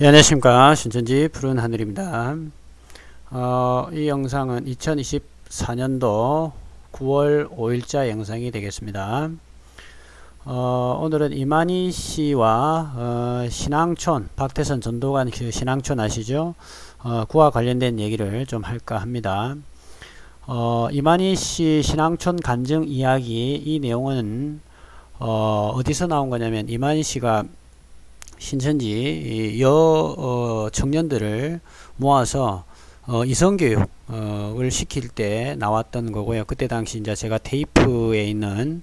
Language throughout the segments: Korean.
예, 안녕하십니까. 신천지 푸른 하늘입니다. 이 영상은 2024년도 9월 5일자 영상이 되겠습니다. 오늘은 이만희 씨와 신앙촌, 박태선 전도관 그 신앙촌 아시죠? 그와 관련된 얘기를 좀 할까 합니다. 이만희 씨 신앙촌 간증 이야기, 이 내용은 어디서 나온 거냐면, 이만희 씨가 신천지 청년들을 모아서 이성교육을 시킬 때 나왔던 거고요. 그때 당시 이제 제가 테이프에 있는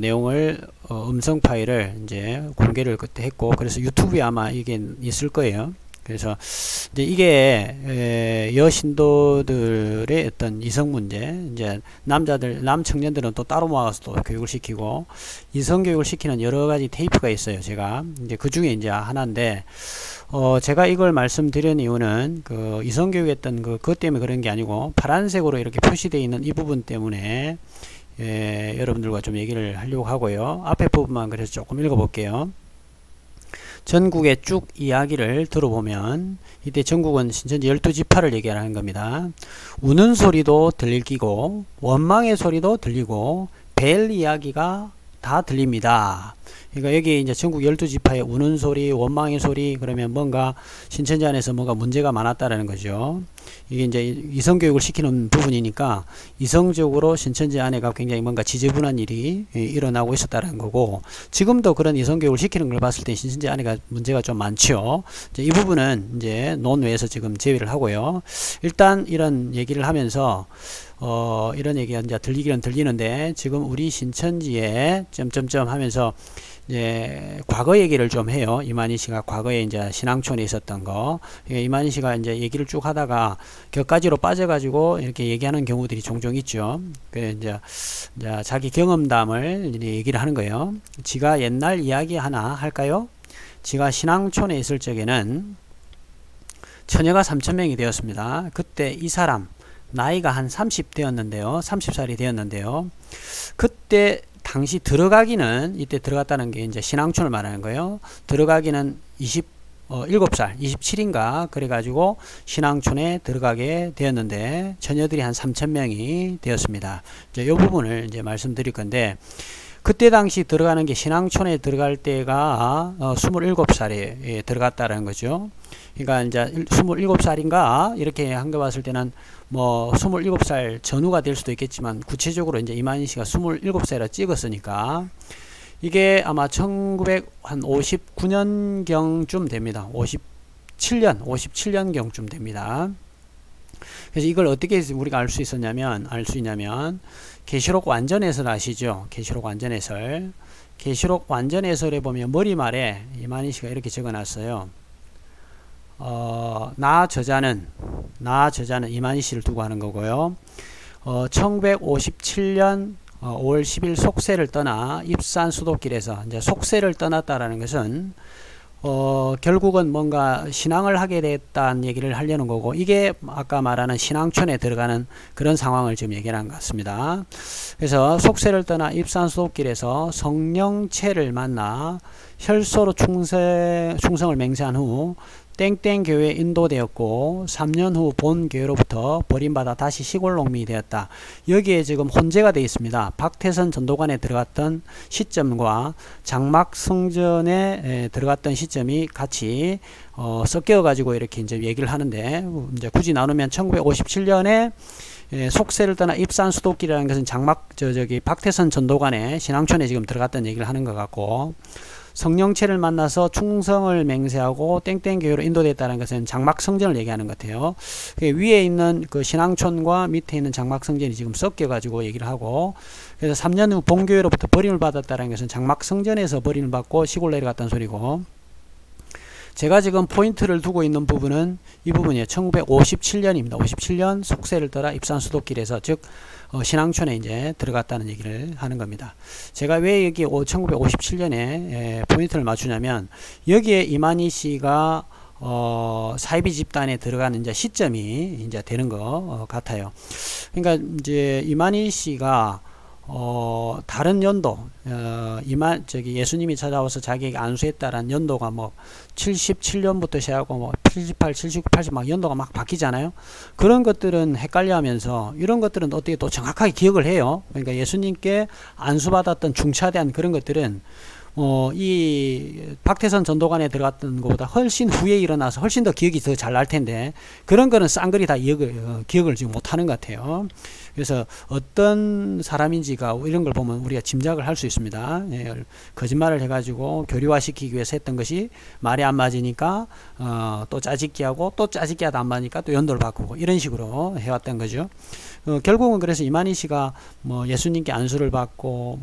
내용을 음성 파일을 이제 공개를 그때 했고, 그래서 유튜브에 아마 이게 있을 거예요. 그래서 이제 이게 여신도들의 어떤 이성 문제, 이제 남 청년들은 또 따로 모아서 또 교육을 시키고 이성 교육을 시키는 여러 가지 테이프가 있어요. 제가 이제 그 중에 이제 하나인데, 제가 이걸 말씀드린 이유는 그 이성 교육했던 그것 때문에 그런 게 아니고, 파란색으로 이렇게 표시되어 있는 이 부분 때문에 여러분들과 좀 얘기를 하려고 하고요. 앞에 부분만 그래서 조금 읽어 볼게요. 전국의 쭉 이야기를 들어보면, 이때 전국은 신천지 12지파를 얘기하는 겁니다. 우는 소리도 들리고 원망의 소리도 들리고 벨 이야기가 다 들립니다. 그러니까 여기 이제 전국 12지파의 우는 소리, 원망의 소리, 그러면 뭔가 신천지 안에서 뭔가 문제가 많았다라는 거죠. 이게 이제 이성교육을 시키는 부분이니까 이성적으로 신천지 안에가 굉장히 뭔가 지저분한 일이 일어나고 있었다는 거고, 지금도 그런 이성교육을 시키는 걸 봤을 때 신천지 안에가 문제가 좀 많죠. 이제 이 부분은 이제 논외에서 지금 제외를 하고요. 일단 이런 얘기를 하면서 이런 얘기가 이제 들리기는 들리는데, 지금 우리 신천지에 점점점 하면서 이제 과거 얘기를 좀 해요. 이만희 씨가 과거에 이제 신앙촌에 있었던 거, 이만희 씨가 이제 얘기를 쭉 하다가 격가지로 빠져가지고 이렇게 얘기하는 경우들이 종종 있죠. 그 이제 자기 경험담을 얘기를 하는 거예요. 지가 옛날 이야기 하나 할까요? 지가 신앙촌에 있을 적에는 처녀가 3,000명이 되었습니다. 그때 이 사람 나이가 한 30대였는데요. 30살이 되었는데요. 그때 당시 들어가기는, 이때 들어갔다는 게 이제 신앙촌을 말하는 거예요. 들어가기는 27살, 27인가 그래가지고 신앙촌에 들어가게 되었는데, 처녀들이 한 3,000명이 되었습니다. 이제 이 부분을 이제 말씀드릴 건데, 그때 당시 들어가는 게, 신앙촌에 들어갈 때가 27살에 들어갔다는 거죠. 그러니까 이제 27살인가 이렇게 한 거 봤을 때는 뭐 27살 전후가 될 수도 있겠지만, 구체적으로 이제 이만희 씨가 27살이라 찍었으니까 이게 아마 1959년경쯤 됩니다. 57년경쯤 됩니다. 그래서 이걸 어떻게 우리가 알 수 있냐면, 계시록 완전해설 아시죠? 계시록 완전해설. 계시록 완전해설에 보면 머리말에 이만희 씨가 이렇게 적어놨어요. 나 저자는 이만희 씨를 두고 하는 거고요. 1957년 5월 10일 속세를 떠나 입산 수도길에서, 이제 속세를 떠났다라는 것은 결국은 뭔가 신앙을 하게 됐다는 얘기를 하려는 거고, 이게 아까 말하는 신앙촌에 들어가는 그런 상황을 지금 얘기하는 것 같습니다. 그래서 속세를 떠나 입산 수도길에서 성령체를 만나 혈소로 충성을 맹세한 후 땡땡 교회에 인도되었고, 3년 후 본 교회로부터 버림받아 다시 시골 농민이 되었다. 여기에 지금 혼재가 되어 있습니다. 박태선 전도관에 들어갔던 시점과 장막 성전에 들어갔던 시점이 같이 섞여 가지고 이렇게 이제 얘기를 하는데, 이제 굳이 나누면 1957년에 속세를 떠나 입산 수도길이라는 것은 저기 박태선 전도관의 신앙촌에 지금 들어갔던 얘기를 하는 것 같고, 성령체를 만나서 충성을 맹세하고 땡땡 교회로 인도됐다는 것은 장막 성전을 얘기하는 것 같아요. 위에 있는 그 신앙촌과 밑에 있는 장막 성전이 지금 섞여 가지고 얘기를 하고, 그래서 3년 후 본교회로부터 버림을 받았다는 것은 장막 성전에서 버림을 받고 시골 내려갔다는 소리고, 제가 지금 포인트를 두고 있는 부분은 이 부분이에요. 1957년입니다. 57년 속세를 떠나 입산 수도길에서, 즉 신앙촌에 이제 들어갔다는 얘기를 하는 겁니다. 제가 왜 여기 1957년에 포인트를 맞추냐면, 여기에 이만희 씨가 사이비 집단에 들어가는 이제 시점이 이제 되는 것 같아요. 그러니까 이제 이만희 씨가 다른 연도, 예수님이 찾아와서 자기에게 안수했다라는 연도가 뭐 77년부터 시작하고 뭐 78, 79, 80 막 연도가 막 바뀌잖아요. 그런 것들은 헷갈려 하면서 이런 것들은 어떻게 또 정확하게 기억을 해요. 그러니까 예수님께 안수받았던 중차대한 그런 것들은 이 박태선 전도관에 들어갔던 것보다 훨씬 후에 일어나서 훨씬 더 기억이 더 잘 날 텐데 그런 거는 쌍글이 다 기억을 지금 못하는 것 같아요. 그래서 어떤 사람인지가 이런 걸 보면 우리가 짐작을 할 수 있습니다. 예, 거짓말을 해가지고 교리화시키기 위해서 했던 것이 말이 안 맞으니까 또 짜집기 하고 또 짜집기 하다 안 맞으니까 또 연도를 바꾸고 이런 식으로 해왔던 거죠. 결국은 그래서 이만희 씨가 뭐 예수님께 안수를 받고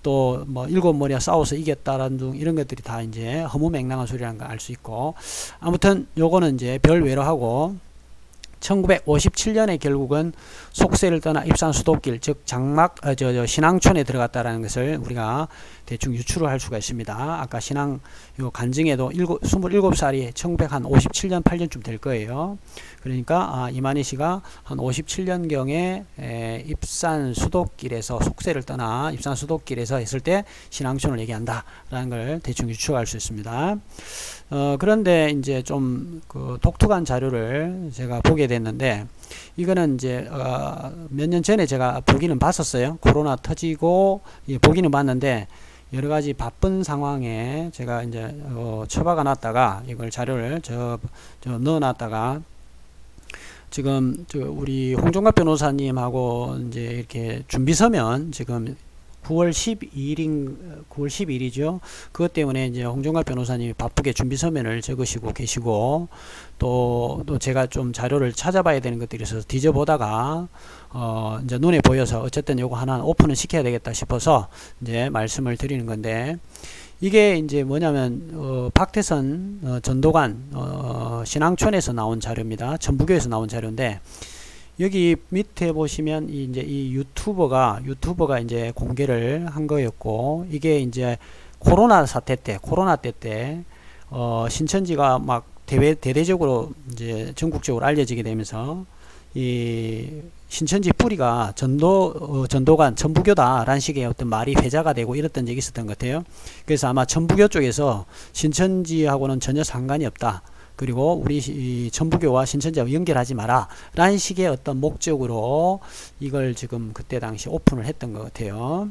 또 뭐 일곱 머리와 싸워서 이겼다라는 등 이런 것들이 다 이제 허무맹랑한 소리라는 걸 알 수 있고, 아무튼 요거는 이제 별외로 하고 1957년에 결국은 속세를 떠나 입산수도길, 즉 장막 신앙촌에 들어갔다라는 것을 우리가 대충 유추를 할 수가 있습니다. 아까 신앙 요 간증에도 27살이 1957년 8년쯤 될 거예요. 그러니까 이만희 씨가 한 57년경에 입산수도길에서 속세를 떠나 입산수도길에서 했을 때 신앙촌을 얘기한다라는 걸 대충 유추할 수 있습니다. 그런데 이제 좀 그 독특한 자료를 제가 보게 됐는데, 이거는 이제 몇 년 전에 제가 보기는 봤었어요. 코로나 터지고 보기는 봤는데 여러 가지 바쁜 상황에 제가 이제 처박아 놨다가 이걸 자료를 넣어 놨다가 지금 우리 홍종갑 변호사님하고 이제 이렇게 준비 서면 지금 9월 12일이죠. 그것 때문에 이제 홍종갑 변호사님이 바쁘게 준비 서면을 적으시고 계시고, 또 제가 좀 자료를 찾아봐야 되는 것들이 있어서 뒤져보다가 이제 눈에 보여서 어쨌든 요거 하나 오픈을 시켜야 되겠다 싶어서 이제 말씀을 드리는 건데, 이게 이제 뭐냐면 박태선 전도관 신앙촌에서 나온 자료입니다. 전부교에서 나온 자료인데, 여기 밑에 보시면 이제 이 유튜버가 이제 공개를 한 거였고, 이게 이제 코로나 때 신천지가 막 대대적으로 이제 전국적으로 알려지게 되면서 이 신천지 뿌리가 전도관 전부교다라는 식의 어떤 말이 회자가 되고 이랬던 적이 있었던 것 같아요. 그래서 아마 전부교 쪽에서 신천지하고는 전혀 상관이 없다, 그리고 우리 전부교와 신천지와 연결하지 마라 라는 식의 어떤 목적으로 이걸 지금 그때 당시 오픈을 했던 것 같아요.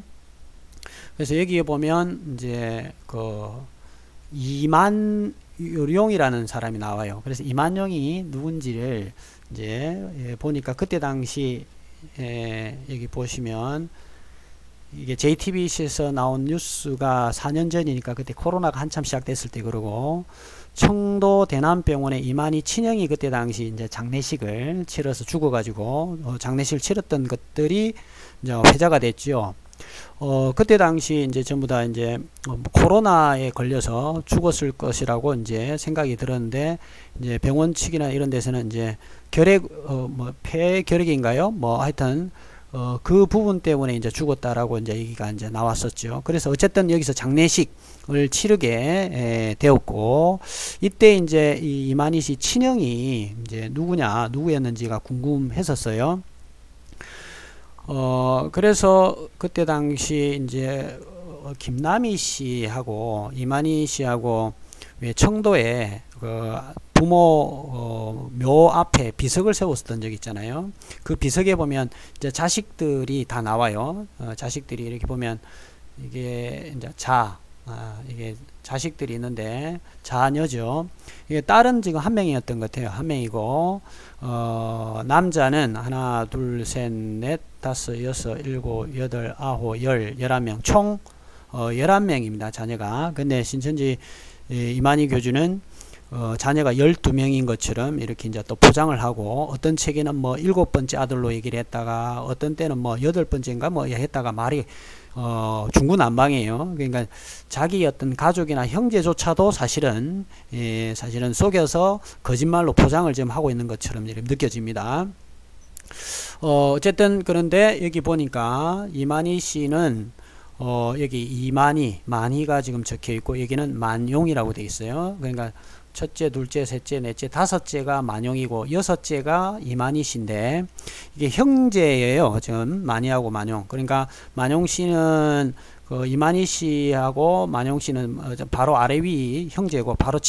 그래서 여기에 보면 이제 그 이만용이라는 사람이 나와요. 그래서 이만용이 누군지를 이제 보니까 그때 당시 여기 보시면 이게 JTBC에서 나온 뉴스가 4년 전이니까 그때 코로나가 한참 시작됐을 때, 그러고 청도 대남병원의 이만희 친형이 그때 당시 이제 장례식을 치러서 죽어가지고 장례식을 치렀던 것들이 이제 회자가 됐죠. 그때 당시 이제 전부 다 이제 코로나에 걸려서 죽었을 것이라고 이제 생각이 들었는데, 이제 병원 측이나 이런 데서는 이제 폐결핵인가요? 뭐 하여튼 그 부분 때문에 이제 죽었다라고 이제 얘기가 이제 나왔었죠. 그래서 어쨌든 여기서 장례식을 치르게 되었고, 이때 이제 이 이만희 씨 친형이 이제 누구였는지가 궁금했었어요. 그래서 그때 당시 이제 김남희 씨하고 이만희 씨하고 왜 청도에 그 부모 묘 앞에 비석을 세웠었던 적이 있잖아요. 그 비석에 보면 이제 자식들이 다 나와요. 자식들이 이렇게 보면 이게 이제 이게 자식들이 있는데 자녀죠. 이게 딸은 지금 한 명이었던 것 같아요. 한 명이고, 남자는 하나, 둘, 셋, 넷, 다섯, 여섯, 일곱, 여덟, 아홉, 열, 11명, 총 11명입니다. 자녀가. 근데 신천지 이만희 교주는 자녀가 12명인 것처럼 이렇게 이제 또 포장을 하고, 어떤 책에는 뭐 7번째 아들로 얘기를 했다가 어떤 때는 뭐 8번째인가 뭐 했다가 말이 중구난방이에요. 그러니까 자기 어떤 가족이나 형제조차도 사실은 속여서 거짓말로 포장을 좀 하고 있는 것처럼 이렇게 느껴집니다. 어쨌든 그런데 여기 보니까 이만희 씨는 여기 이만희, 만희가 지금 적혀 있고 여기는 만용이라고 되어 있어요. 그러니까 첫째, 둘째, 셋째, 넷째, 다섯째가 만용이고 여섯째가 이만희씨인데 이게 형제예요. 지금 만희하고 만용. 그러니까 만용 씨는 그 이만희 씨하고 만용 씨는 바로 아래 위 형제고 바로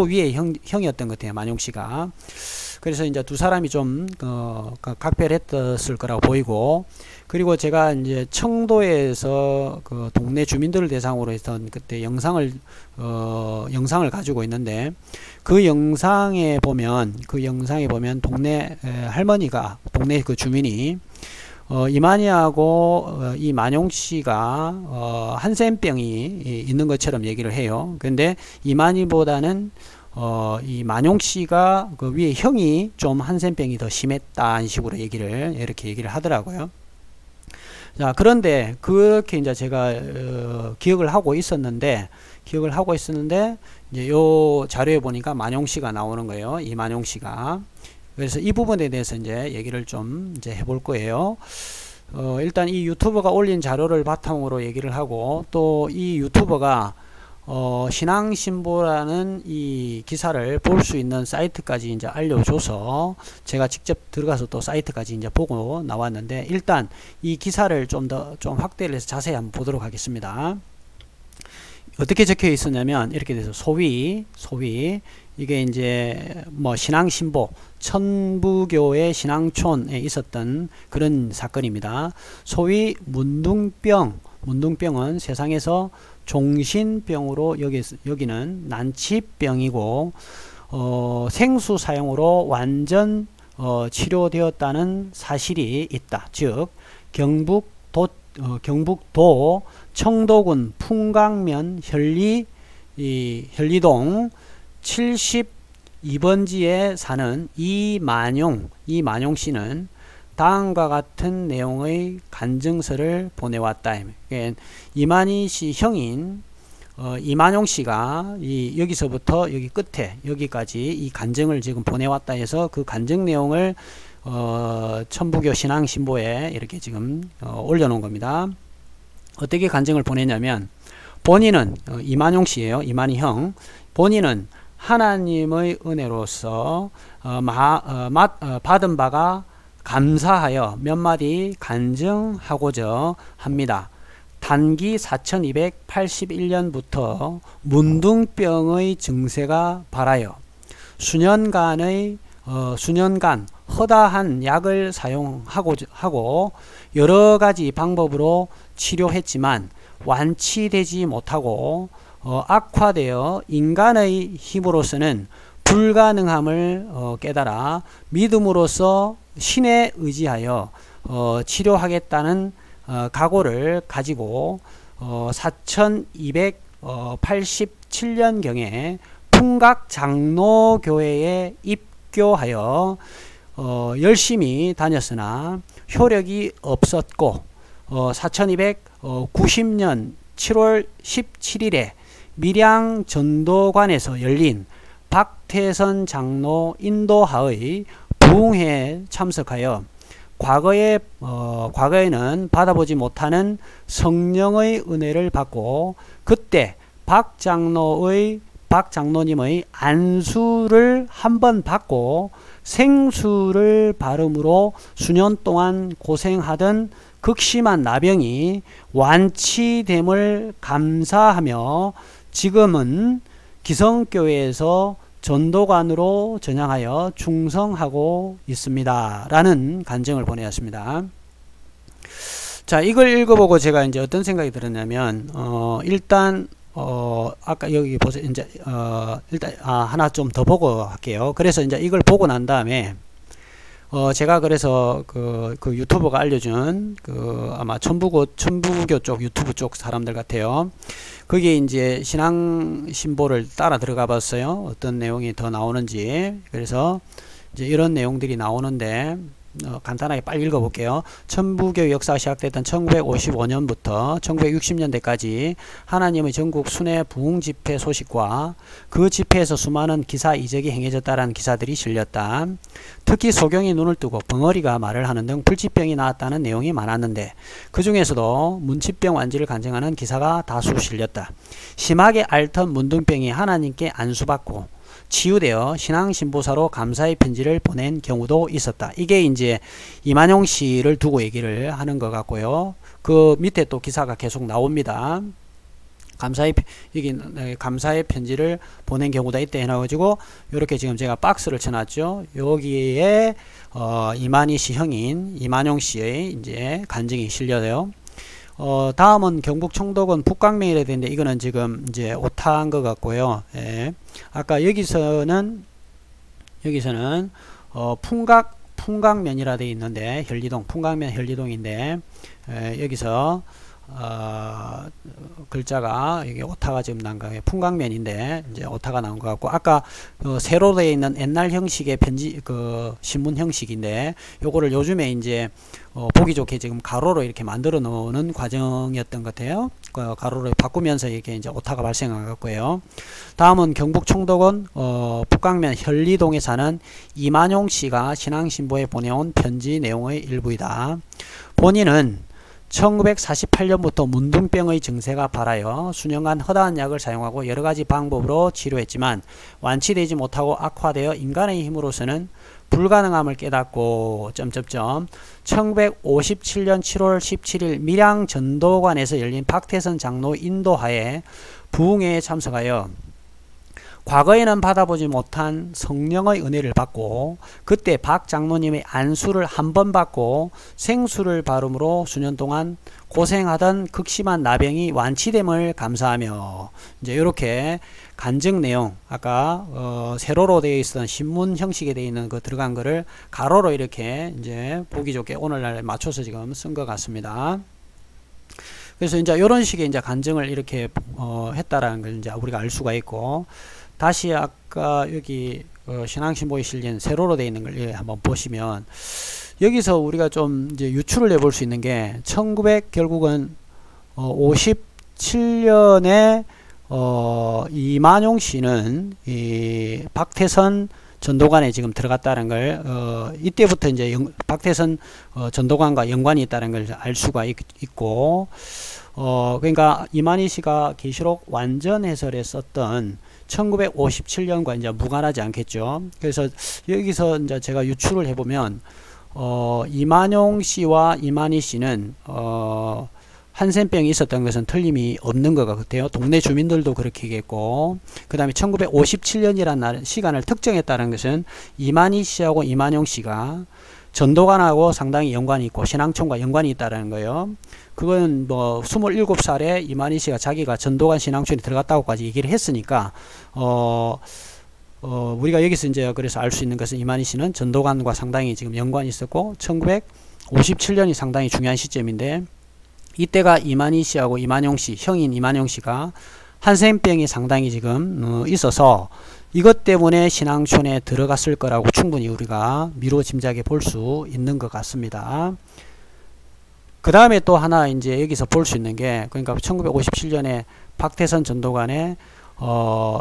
위에 형이었던 것 같아요. 만용 씨가. 그래서 이제 두 사람이 좀 각별했을 거라고 보이고, 그리고 제가 이제 청도에서 그 동네 주민들을 대상으로 했던 그때 영상을 가지고 있는데, 그 영상에 보면 동네 할머니가, 동네 그 주민이 이만희하고 이 만용 씨가 한센병이 있는 것처럼 얘기를 해요. 근데 이만희보다는 이 만용 씨가 그 위에 형이 좀 한센병이 더 심했다는 식으로 이렇게 얘기를 하더라고요. 자, 그런데 그렇게 이제 제가 기억을 하고 있었는데 이제 요 자료에 보니까 만용 씨가 나오는 거예요. 이 만용 씨가. 그래서 이 부분에 대해서 이제 얘기를 좀 이제 해볼 거예요. 일단 이 유튜버가 올린 자료를 바탕으로 얘기를 하고, 또 이 유튜버가 신앙신보라는 이 기사를 볼 수 있는 사이트까지 이제 알려줘서 제가 직접 들어가서 또 사이트까지 이제 보고 나왔는데, 일단 이 기사를 좀 확대를 해서 자세히 한번 보도록 하겠습니다. 어떻게 적혀 있었냐면 이렇게 돼서 소위 이게 이제 뭐 신앙신보 천부교의 신앙촌에 있었던 그런 사건입니다. 소위 문둥병은 세상에서 종신병으로 여기는 난치병이고 생수 사용으로 완전 치료되었다는 사실이 있다. 즉 경북도 청도군 풍강면 현리동 72번지에 사는 이만용 씨는 다음과 같은 내용의 간증서를 보내왔다. 이만희 씨 형인 이만용 씨가 여기서부터 여기 끝에 여기까지 이 간증을 지금 보내왔다 해서 그 간증 내용을 천부교 신앙신보에 이렇게 지금 올려놓은 겁니다. 어떻게 간증을 보냈냐면, 본인은 이만용 씨예요. 이만희 형. 본인은 하나님의 은혜로서 받은 바가 감사하여 몇 마디 간증하고자 합니다. 단기 4281년부터 문둥병의 증세가 발하여 수년간 허다한 약을 사용하고 여러 가지 방법으로 치료했지만 완치되지 못하고 악화되어 인간의 힘으로서는 불가능함을 깨달아 믿음으로써 신에 의지하여 치료하겠다는 각오를 가지고 4287년경에 풍각장로교회에 입교하여 열심히 다녔으나 효력이 없었고 4290년 7월 17일에 밀양 전도관에서 열린 박태선 장로 인도하의 부흥회에 참석하여 과거에는 받아보지 못하는 성령의 은혜를 받고, 그때 박 장로님의 안수를 한번 받고 생수를 바름으로 수년 동안 고생하던 극심한 나병이 완치됨을 감사하며 지금은 기성교회에서 전도관으로 전향하여 충성하고 있습니다. 라는 간증을 보내었습니다. 자, 이걸 읽어보고 제가 이제 어떤 생각이 들었냐면, 일단, 아까 여기 보세요. 이제, 일단, 하나 좀 더 보고 할게요. 그래서 이제 이걸 보고 난 다음에, 제가 그래서 그 유튜버가 알려준 아마 천부교 쪽 유튜브 쪽 사람들 같아요. 거기에 이제 신앙신보를 따라 들어가 봤어요. 어떤 내용이 더 나오는지. 그래서 이제 이런 내용들이 나오는데, 간단하게 빨리 읽어볼게요. 천부교의 역사가 시작됐던 1955년부터 1960년대까지 하나님의 전국 순회 부흥 집회 소식과 그 집회에서 수많은 기사 이적이 행해졌다라는 기사들이 실렸다. 특히 소경이 눈을 뜨고 벙어리가 말을 하는 등 불치병이 나았다는 내용이 많았는데 그 중에서도 문치병 완치를 간증하는 기사가 다수 실렸다. 심하게 앓던 문둥병이 하나님께 안수받고 치유되어 신앙신보사로 감사의 편지를 보낸 경우도 있었다. 이게 이제 이만용 씨를 두고 얘기를 하는 것 같고요. 그 밑에 또 기사가 계속 나옵니다. 감사의 편지를 보낸 경우도 있다 해놔가지고 이렇게 지금 제가 박스를 쳐놨죠. 여기에 이만희 씨 형인 이만용 씨의 이제 간증이 실려요. 다음은 경북 청도군 북광명이라 되는데 이거는 지금 이제 오타한 것 같고요. 예. 아까 여기서는 풍각면이라 되어 있는데 현리동 풍각면 현리동인데 여기서 글자가 이게 오타가 지금 난 거예요. 풍광면인데 이제 오타가 나온 것 같고 아까 세로 되어 있는 옛날 형식의 편지 신문 형식인데 요거를 요즘에 이제 보기 좋게 지금 가로로 이렇게 만들어 놓는 과정이었던 것 같아요. 가로로 바꾸면서 이렇게 이제 오타가 발생한 것 같고요. 다음은 경북 청도군 북광면 현리동에 사는 이만용 씨가 신앙신보에 보내온 편지 내용의 일부이다. 본인은 1948년부터 문둥병의 증세가 발하여 수년간 허다한 약을 사용하고 여러가지 방법으로 치료했지만 완치되지 못하고 악화되어 인간의 힘으로서는 불가능함을 깨닫고 1957년 7월 17일 밀양 전도관에서 열린 박태선 장로 인도하에 부흥회에 참석하여 과거에는 받아보지 못한 성령의 은혜를 받고 그때 박 장로님의 안수를 한 번 받고 생수를 바름으로 수년 동안 고생하던 극심한 나병이 완치됨을 감사하며 이제 이렇게 간증 내용 아까 세로로 되어 있었던 신문 형식에 되어 있는 그 들어간 거를 가로로 이렇게 이제 보기 좋게 오늘날에 맞춰서 지금 쓴 것 같습니다. 그래서 이제 이런 식의 이제 간증을 이렇게 했다라는 걸 이제 우리가 알 수가 있고 다시 아까 여기 신앙신보에 실린 세로로 되어 있는 걸 한번 보시면 여기서 우리가 좀 이제 유추를 해볼 수 있는 게 결국은 57년에 이만용 씨는 이 박태선 전도관에 지금 들어갔다는 걸 이때부터 이제 박태선 전도관과 연관이 있다는 걸 알 수가 있고 그러니까 이만희 씨가 계시록 완전 해설에 썼던 1957년과 이제 무관하지 않겠죠. 그래서 여기서 이제 제가 유추를 해보면 이만용 씨와 이만희 씨는 한센병이 있었던 것은 틀림이 없는 것 같아요. 동네 주민들도 그렇게 얘기했고 그 다음에 1957년이라는 시간을 특정했다는 것은 이만희 씨하고 이만용 씨가 전도관하고 상당히 연관이 있고 신앙촌과 연관이 있다는 거예요. 그건 뭐 27살에 이만희 씨가 자기가 전도관 신앙촌에 들어갔다고까지 얘기를 했으니까 우리가 여기서 이제 그래서 알 수 있는 것은 이만희 씨는 전도관과 상당히 지금 연관이 있었고 1957년이 상당히 중요한 시점인데 이때가 이만희 씨하고 이만용 씨 형인 이만용 씨가 한센병이 상당히 지금 있어서 이것 때문에 신앙촌에 들어갔을 거라고 충분히 우리가 미루어 짐작해 볼 수 있는 것 같습니다. 그 다음에 또 하나 이제 여기서 볼 수 있는 게 그러니까 1957년에 박태선 전도관에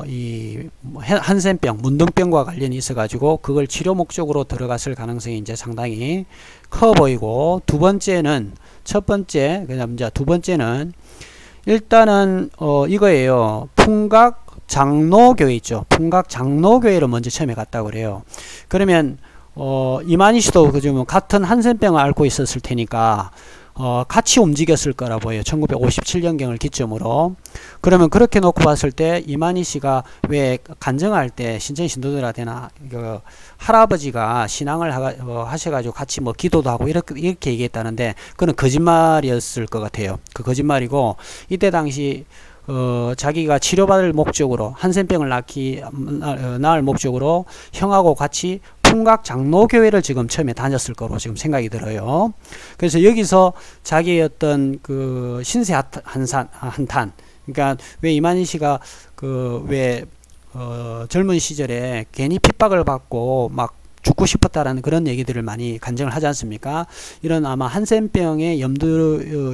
이 한센병, 문둥병과 관련이 있어 가지고 그걸 치료 목적으로 들어갔을 가능성이 이제 상당히 커 보이고 두 번째는 그다음 이제 두 번째는 일단은 이거예요. 풍각 장로교회 있죠. 풍각 장로교회를 먼저 처음에 갔다고 그래요. 그러면 이만희 씨도 그중 같은 한센병을 앓고 있었을 테니까 같이 움직였을 거라 보여요. 1957년경을 기점으로. 그러면 그렇게 놓고 봤을 때 이만희 씨가 왜 간증할 때 신천 신도들한테나 할아버지가 신앙을 하셔가지고 같이 뭐 기도도 하고 이렇게 얘기했다는데 그건 거짓말이었을 것 같아요. 그 거짓말이고 이때 당시 자기가 치료받을 목적으로 한센병을 낳을 목적으로 형하고 같이 풍각 장로교회를 지금 처음에 다녔을 거로 지금 생각이 들어요. 그래서 여기서 자기의 어떤 그 신세 한탄 그러니까 왜 이만희 씨가 그 왜 젊은 시절에 괜히 핍박을 받고 막 죽고 싶었다라는 그런 얘기들을 많이 간증을 하지 않습니까? 이런 아마 한센병의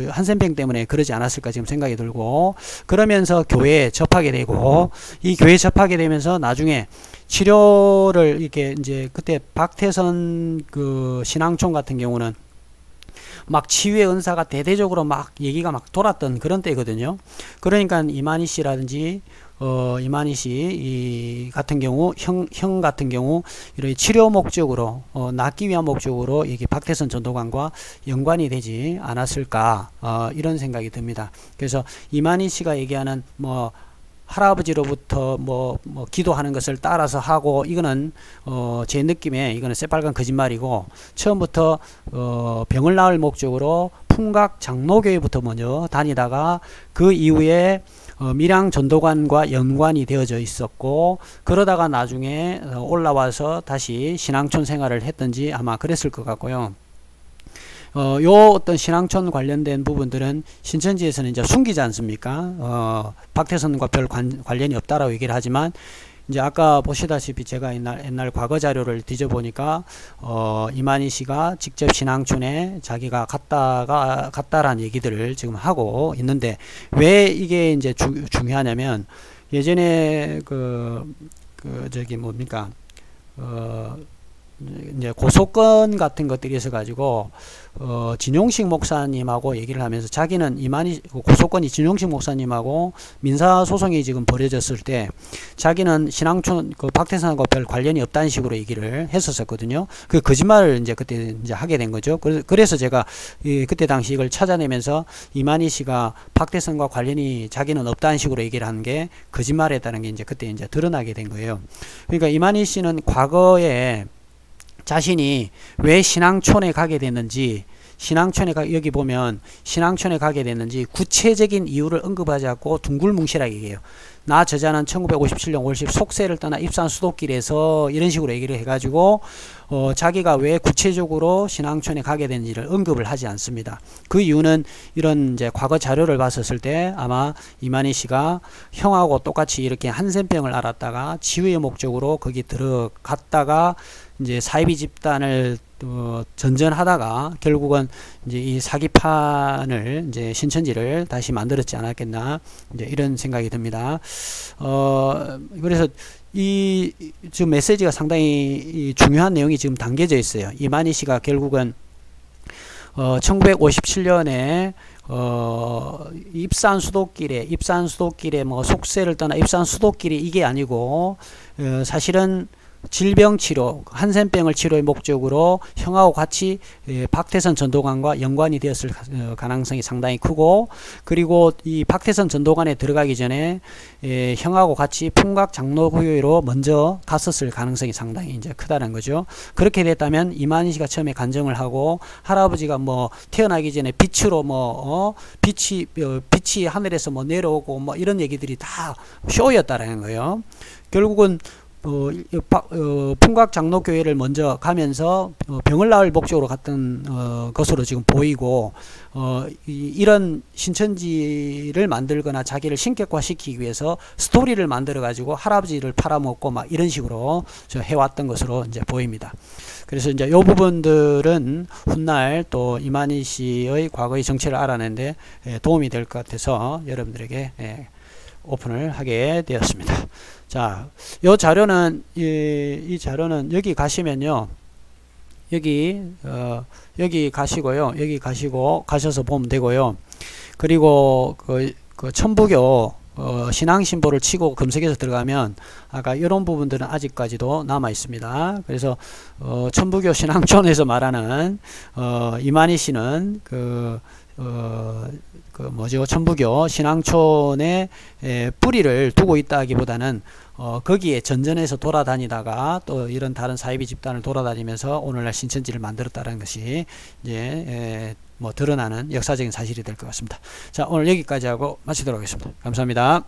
한센병 때문에 그러지 않았을까 지금 생각이 들고, 그러면서 교회에 접하게 되고, 이 교회에 접하게 되면서 나중에 치료를 이렇게 이제 그때 박태선 그 신앙촌 같은 경우는 막 치유의 은사가 대대적으로 막 얘기가 막 돌았던 그런 때거든요. 그러니까 이만희 씨라든지 이만희 씨 같은 경우 형 같은 경우 이런 치료 목적으로 낫기 위한 목적으로 이게 박태선 전도관과 연관이 되지 않았을까 이런 생각이 듭니다. 그래서 이만희 씨가 얘기하는 뭐 할아버지로부터 뭐 기도하는 것을 따라서 하고, 이거는 제 느낌에 이거는 새빨간 거짓말이고, 처음부터 병을 나을 목적으로 풍각 장로교회부터 먼저 다니다가 그 이후에 밀양 전도관과 연관이 되어져 있었고, 그러다가 나중에 올라와서 다시 신앙촌 생활을 했던지 아마 그랬을 것 같고요. 요 어떤 신앙촌 관련된 부분들은 신천지에서는 이제 숨기지 않습니까? 박태선과 별 관련이 없다라고 얘기를 하지만, 이제 아까 보시다시피 제가 옛날 과거 자료를 뒤져보니까 이만희 씨가 직접 신앙촌에 자기가 갔다라는 얘기들을 지금 하고 있는데, 왜 이게 이제 중요하냐면, 예전에 저기 뭡니까 이제 고소건 같은 것들이 있어 가지고 진용식 목사님하고 얘기를 하면서, 자기는 이만희 고소건이 진용식 목사님하고 민사 소송이 지금 벌어졌을 때 자기는 신앙촌 그 박태선하고 별 관련이 없다는 식으로 얘기를 했었거든요. 그 거짓말을 이제 그때 이제 하게 된 거죠. 그래서 제가 그때 당시 이걸 찾아내면서 이만희 씨가 박태선과 관련이 자기는 없다는 식으로 얘기를 하는 게 거짓말이었다는 게 이제 그때 이제 드러나게 된 거예요. 그러니까 이만희 씨는 과거에 자신이 왜 신앙촌에 가게 됐는지, 여기 보면 신앙촌에 가게 됐는지 구체적인 이유를 언급하지 않고 둥글뭉실하게 얘기해요. 나 저자는 1957년 5월 10일 속세를 떠나 입산 수도길에서 이런 식으로 얘기를 해가지고 자기가 왜 구체적으로 신앙촌에 가게 된지를 언급을 하지 않습니다. 그 이유는 이런 이제 과거 자료를 봤었을 때 아마 이만희 씨가 형하고 똑같이 이렇게 한센병을 앓았다가 치유의 목적으로 거기 들어갔다가 이제 사이비 집단을 전전하다가 결국은 이제 이 사기판을 이제 신천지를 다시 만들었지 않았겠나, 이제 이런 생각이 듭니다. 그래서 이 지금 메시지가 상당히 중요한 내용이 지금 담겨져 있어요. 이만희 씨가 결국은 1957년에 입산 수도길에 뭐 속세를 떠나 입산 수도길이 이게 아니고 사실은 질병치료, 한센병을 치료의 목적으로 형하고 같이 박태선 전도관과 연관이 되었을 가능성이 상당히 크고, 그리고 이 박태선 전도관에 들어가기 전에 형하고 같이 풍각 장로교회로 먼저 갔었을 가능성이 상당히 이제 크다는 거죠. 그렇게 됐다면 이만희 씨가 처음에 간증을 하고, 할아버지가 뭐 태어나기 전에 빛으로 빛이 하늘에서 뭐 내려오고 뭐 이런 얘기들이 다 쇼였다라는 거예요. 결국은 풍각 장로교회를 먼저 가면서 병을 나을 목적으로 갔던 것으로 지금 보이고, 이런 신천지를 만들거나 자기를 신격화시키기 위해서 스토리를 만들어 가지고 할아버지를 팔아먹고 막 이런 식으로 해왔던 것으로 이제 보입니다. 그래서 이제 이 부분들은 훗날 또 이만희 씨의 과거의 정체를 알아내는데 도움이 될 것 같아서 여러분들에게 오픈을 하게 되었습니다. 자, 이 자료는 이 자료는 여기 가시면요, 여기 가시고요, 여기 가셔서 보면 되고요. 그리고 그 천부교 신앙신보를 치고 검색해서 들어가면 아까 이런 부분들은 아직까지도 남아 있습니다. 그래서 천부교 신앙촌에서 말하는 이만희 씨는 천부교 신앙촌에 뿌리를 두고 있다기보다는 거기에 전전해서 돌아다니다가 또 이런 다른 사이비 집단을 돌아다니면서 오늘날 신천지를 만들었다는 것이 이제 뭐 드러나는 역사적인 사실이 될 것 같습니다. 자, 오늘 여기까지 하고 마치도록 하겠습니다. 감사합니다.